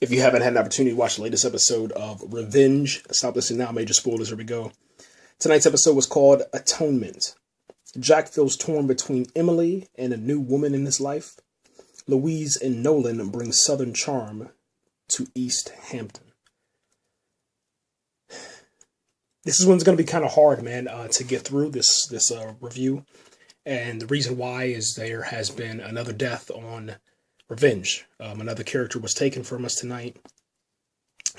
If you haven't had an opportunity to watch the latest episode of Revenge, stop listening now. Major spoilers. Here we go. Tonight's episode was called Atonement. Jack feels torn between Emily and a new woman in his life. Louise and Nolan bring Southern charm to East Hampton. This is one's going to be kind of hard, man, to get through this review. And the reason why is there has been another death on Revenge. Another character was taken from us tonight,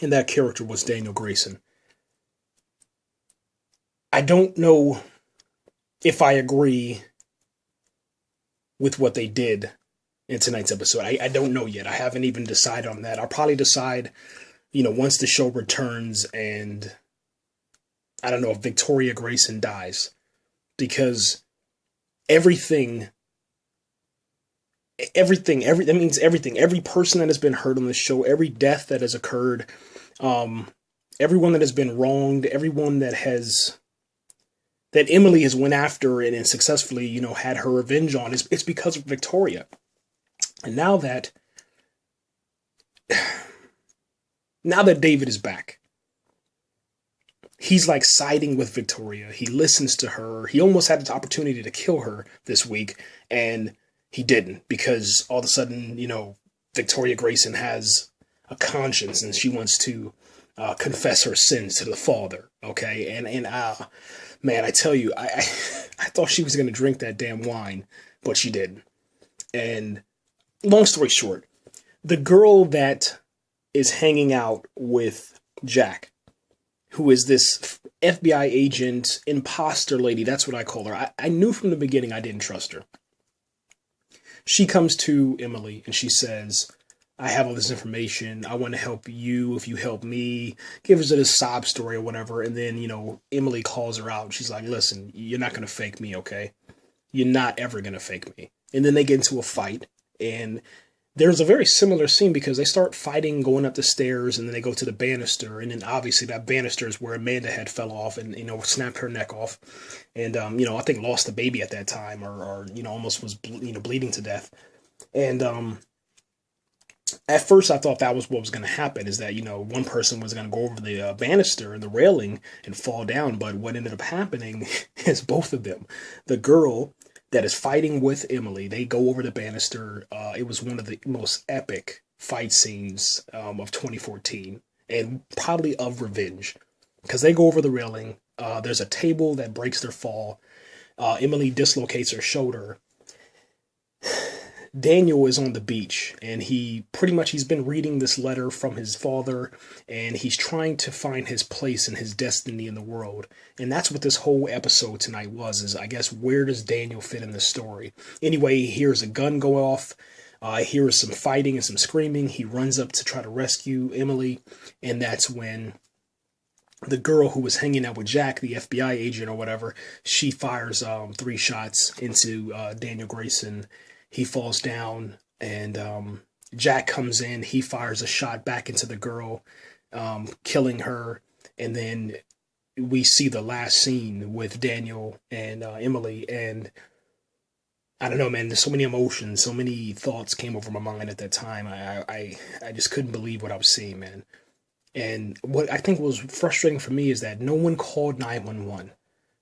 and that character was Daniel Grayson. I don't know if I agree with what they did in tonight's episode. I don't know yet. I haven't even decided on that. I'll probably decide, once the show returns and I don't know if Victoria Grayson dies, because that means everything. Every person that has been hurt on this show, every death that has occurred, everyone that has been wronged, everyone that Emily has went after and successfully, had her revenge on, it's because of Victoria. And now that David is back, he's like siding with Victoria. He listens to her. He almost had the opportunity to kill her this week, and he didn't, because all of a sudden, Victoria Grayson has a conscience and she wants to confess her sins to the Father. Okay, and man, I tell you, I thought she was going to drink that damn wine, but she didn't. And long story short, the girl that is hanging out with Jack, who is this FBI agent, imposter lady, that's what I call her. I knew from the beginning I didn't trust her. She comes to Emily and she says, I have all this information. I want to help you if you help me. Gives her this sob story or whatever. And then, Emily calls her out. She's like, listen, you're not going to fake me, okay? You're not ever going to fake me. And then they get into a fight. And there's a very similar scene because they start fighting, going up the stairs, and then they go to the banister. And then obviously that banister is where Amanda had fell off and, snapped her neck off. And, I think lost the baby at that time or almost was, bleeding to death. And at first I thought that was what was going to happen, is that, one person was going to go over the banister and the railing and fall down. But what ended up happening is both of them, the girl that is fighting with Emily, they go over the banister. It was one of the most epic fight scenes of 2014 and probably of Revenge, because they go over the railing. There's a table that breaks their fall. Emily dislocates her shoulder. Daniel is on the beach, and he's been reading this letter from his father, and he's trying to find his place and his destiny in the world. And that's what this whole episode tonight is I guess, where does Daniel fit in the story? Anyway, he hears a gun go off. He hears some fighting and some screaming. He runs up to try to rescue Emily, and that's when the girl who was hanging out with Jack, the FBI agent or whatever, she fires 3 shots into Daniel Grayson. He falls down, and Jack comes in. He fires a shot back into the girl, killing her. And then we see the last scene with Daniel and Emily. And I don't know, man, there's so many emotions, so many thoughts came over my mind at that time. I just couldn't believe what I was seeing, man. And what I think was frustrating for me is that no one called 911.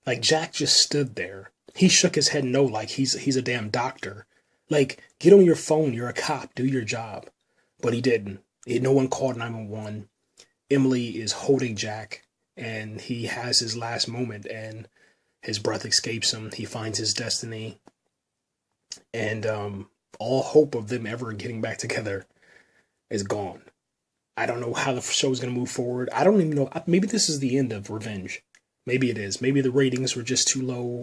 Like, Jack just stood there. He shook his head no, like he's a damn doctor. Like, get on your phone. You're a cop. Do your job. But he didn't. No one called 911. Emily is holding Jack, and he has his last moment, and his breath escapes him. He finds his destiny. And all hope of them ever getting back together is gone. I don't know how the show is going to move forward. I don't even know. Maybe this is the end of Revenge. Maybe it is. Maybe the ratings were just too low.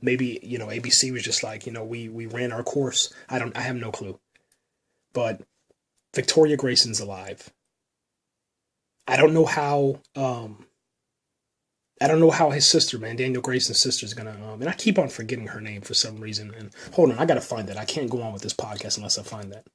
Maybe, ABC was just like, we ran our course. I have no clue. But Victoria Grayson's alive. I don't know how his sister, man, Daniel Grayson's sister, is going to, and I keep on forgetting her name for some reason. And hold on, I got to find that. I can't go on with this podcast unless I find that.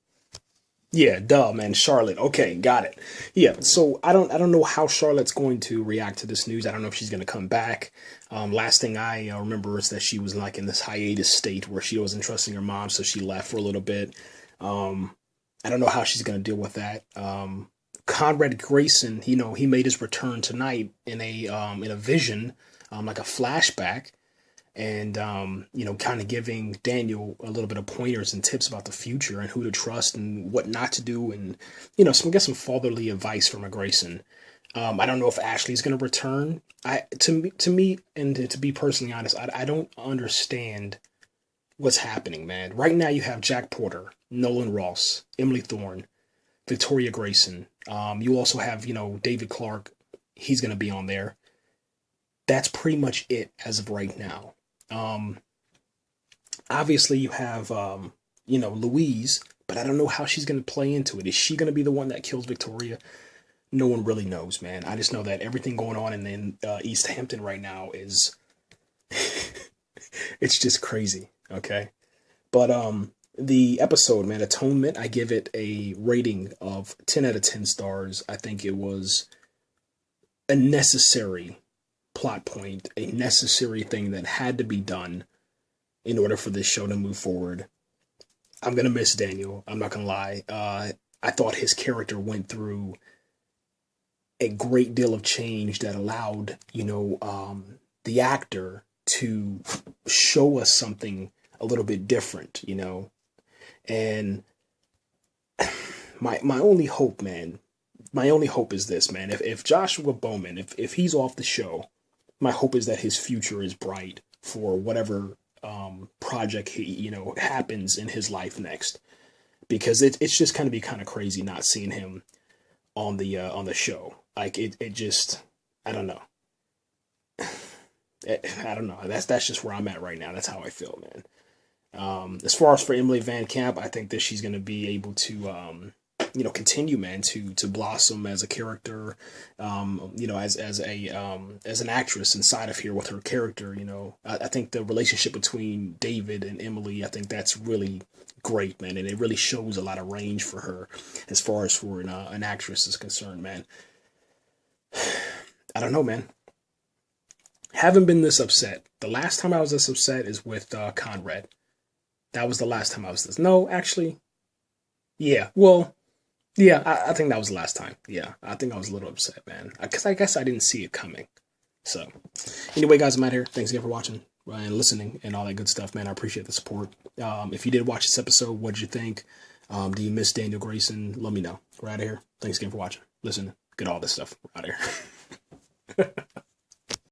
Yeah, duh, man, Charlotte. Okay, got it. Yeah, so I don't know how Charlotte's going to react to this news. I don't know if she's going to come back. Last thing I remember is that she was like in this hiatus state where she wasn't trusting her mom, so she left for a little bit. I don't know how she's going to deal with that. Conrad Grayson, he made his return tonight in a vision, like a flashback, and kind of giving Daniel a little bit of pointers and tips about the future and who to trust and what not to do, and get some fatherly advice from a Grayson. I don't know if Ashley's going to return. To me, and to be personally honest, I don't understand what's happening, man. Right now, you have Jack Porter, Nolan Ross, Emily Thorne, Victoria Grayson. You also have David Clark. He's going to be on there. That's pretty much it as of right now. Obviously, you have Louise, but I don't know how she's going to play into it. Is she going to be the one that kills Victoria? No one really knows, man. I just know that everything going on in East Hampton right now is it's just crazy. Okay, but the episode, man, Atonement, I give it a rating of 10 out of 10 stars. I think it was a necessary plot point, a necessary thing that had to be done in order for this show to move forward. I'm gonna miss Daniel. I'm not gonna lie. I thought his character went through a great deal of change that allowed, the actor to show us something a little bit different, And my only hope, man, is this, man. If Joshua Bowman, if he's off the show, my hope is that his future is bright for whatever project he, happens in his life next. Because it's just going to be kind of crazy not seeing him on the show. Like it just, I don't know. I don't know. That's just where I'm at right now. That's how I feel, man. As far as for Emily VanCamp, I think that she's going to be able to, continue, man, to blossom as a character, as an actress inside of here with her character. I think the relationship between David and Emily, I think that's really great, man, and it really shows a lot of range for her as far as for an actress is concerned, man. I don't know, man. Haven't been this upset. The last time I was this upset is with Conrad. That was the last time I was this. No, actually, yeah. Well, yeah, I think that was the last time. Yeah, I think I was a little upset, man, because I guess I didn't see it coming. So, anyway, guys, I'm out here. Thanks again for watching and listening and all that good stuff, man. I appreciate the support. If you did watch this episode, what did you think? Do you miss Daniel Grayson? Let me know. We're out of here. Thanks again for watching. Listen, get all this stuff. We're out of here.